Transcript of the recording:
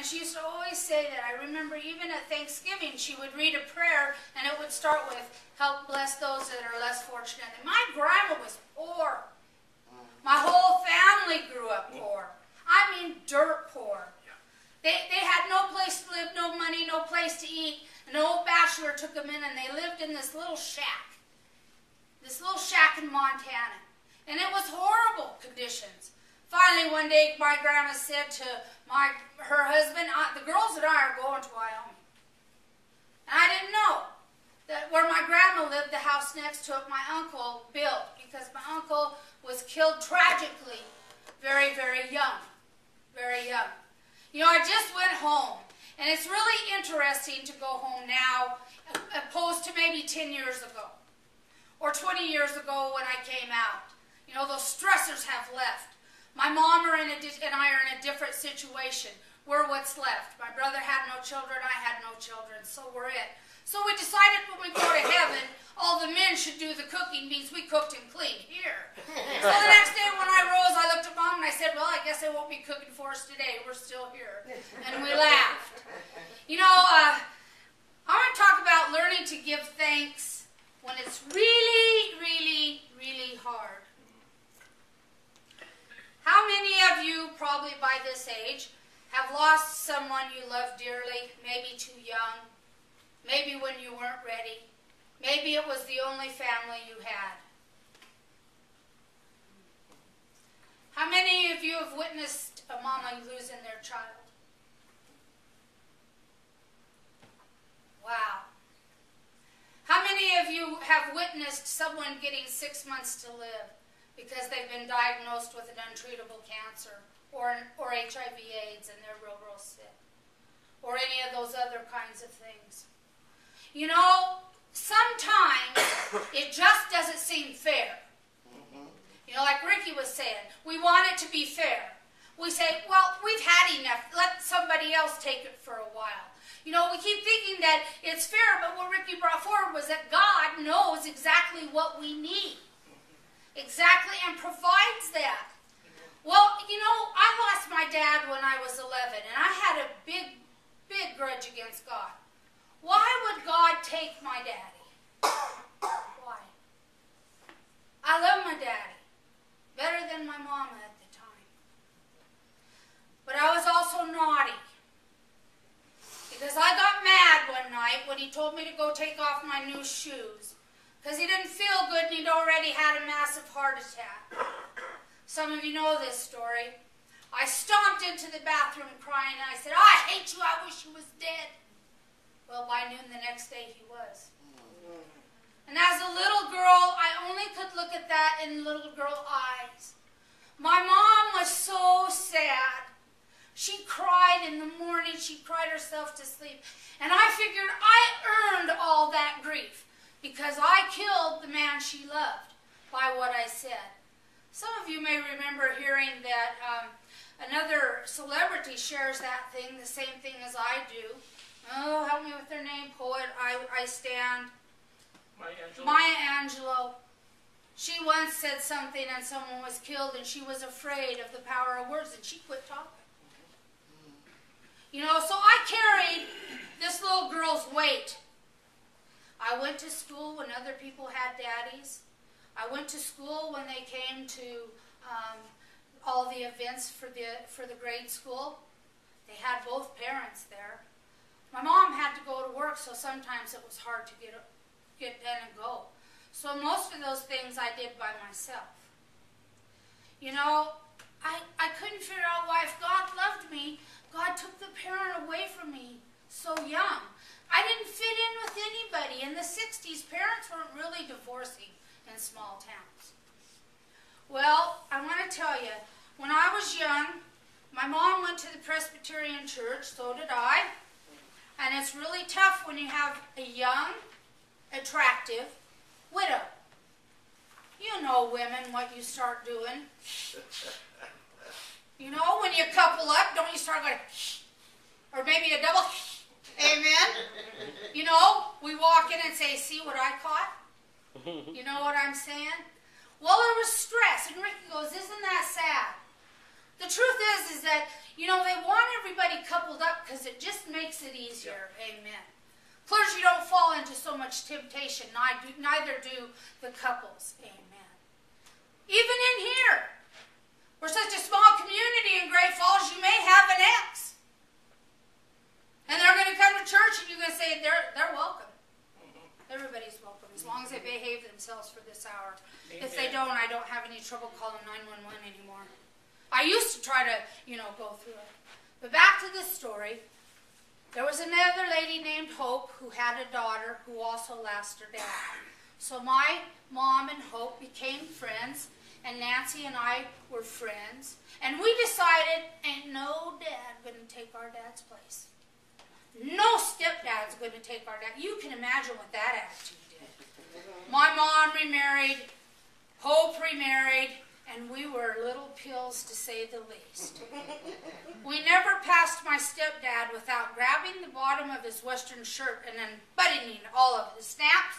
And she used to always say that. I remember even at Thanksgiving, she would read a prayer, and it would start with, help bless those that are less fortunate. And my grandma was poor. My whole family grew up poor. I mean, dirt poor. They had no place to live, no money, no place to eat. An old bachelor took them in, and they lived in this little shack. This little shack in Montana. And it was horrible conditions. Finally, one day, my grandma said to her husband, the girls and I are going to Wyoming. And I didn't know that where my grandma lived, the house next to it, my uncle built, because my uncle was killed tragically very, very young. Very young. You know, I just went home, and it's really interesting to go home now, opposed to maybe 10 years ago, or 20 years ago when I came out. You know, those stressors have left. My mom and I are in a different situation. We're what's left. My brother had no children, I had no children, so we're it. So we decided when we go to heaven, all the men should do the cooking, means we cooked and cleaned here. So the next day when I rose, I looked at Mom and I said, well, I guess they won't be cooking for us today. We're still here. And we laughed. You know, I want to talk about learning to give thanks when it's really, really, really hard. How many of you, probably by this age, have lost someone you love dearly, maybe too young, maybe when you weren't ready, maybe it was the only family you had? How many of you have witnessed a mama losing their child? Wow. How many of you have witnessed someone getting 6 months to live because they've been diagnosed with an untreatable cancer or HIV/AIDS and they're real, real sick? Or any of those other kinds of things. You know, sometimes it just doesn't seem fair. You know, like Ricky was saying, we want it to be fair. We say, well, we've had enough. Let somebody else take it for a while. You know, we keep thinking that it's fair, but what Ricky brought forward was that God knows exactly what we need. Exactly, and provides that. Well, you know, I lost my dad when I was 11, and I had a big, big grudge against God. Why would God take my daddy? Why? I love my daddy better than my mama at the time. But I was also naughty. Because I got mad one night when he told me to go take off my new shoes. Because he didn't feel good and he'd already had a massive heart attack. Some of you know this story. I stomped into the bathroom crying and I said, I hate you, I wish you was dead. Well, by noon the next day he was. And as a little girl, I only could look at that in little girl eyes. My mom was so sad. She cried in the morning. She cried herself to sleep. And I figured I earned all that grief because I killed the man she loved by what I said. Some of you may remember hearing that another celebrity shares that thing, the same thing as I do. Oh, help me with their name, poet. I stand. Maya Angelou. She once said something and someone was killed and she was afraid of the power of words and she quit talking. You know, so I carried this little girl's weight. I went to school when other people had daddies. I went to school when they came to all the events for the grade school. They had both parents there. My mom had to go to work, so sometimes it was hard to get done and go. So most of those things I did by myself. You know, I couldn't figure out why, if God loved me, God took the parent away from me so young. I didn't fit in with anybody. In the 60s, parents weren't really divorcing in small towns. Well, I want to tell you, when I was young, my mom went to the Presbyterian church, so did I. And it's really tough when you have a young, attractive widow. You know, women, what you start doing. You know, when you couple up, don't you start going, or maybe a double, amen? You know, we walk in and say, see what I caught? You know what I'm saying? Well, there was stress, and Ricky goes, isn't that sad? The truth is that, you know, they want everybody coupled up because it just makes it easier. Amen. Clergy don't fall into so much temptation. Neither do the couples. Amen. Even in here, we're such a small community in Great Falls, you may have an ex. And they're going to come to church and you're going to say, they're welcome. Everybody's welcome, as long as they behave themselves for this hour. Amen. If they don't, I don't have any trouble calling 911 anymore. I used to try to, you know, go through it. But back to this story. There was another lady named Hope who had a daughter who also lost her dad. So my mom and Hope became friends, and Nancy and I were friends. And we decided, ain't no dad going to take our dad's place. No stepdad's going to take our dad. You can imagine what that attitude did. My mom remarried, Hope remarried, and we were little pills to say the least. We never passed my stepdad without grabbing the bottom of his western shirt and then buttoning all of the snaps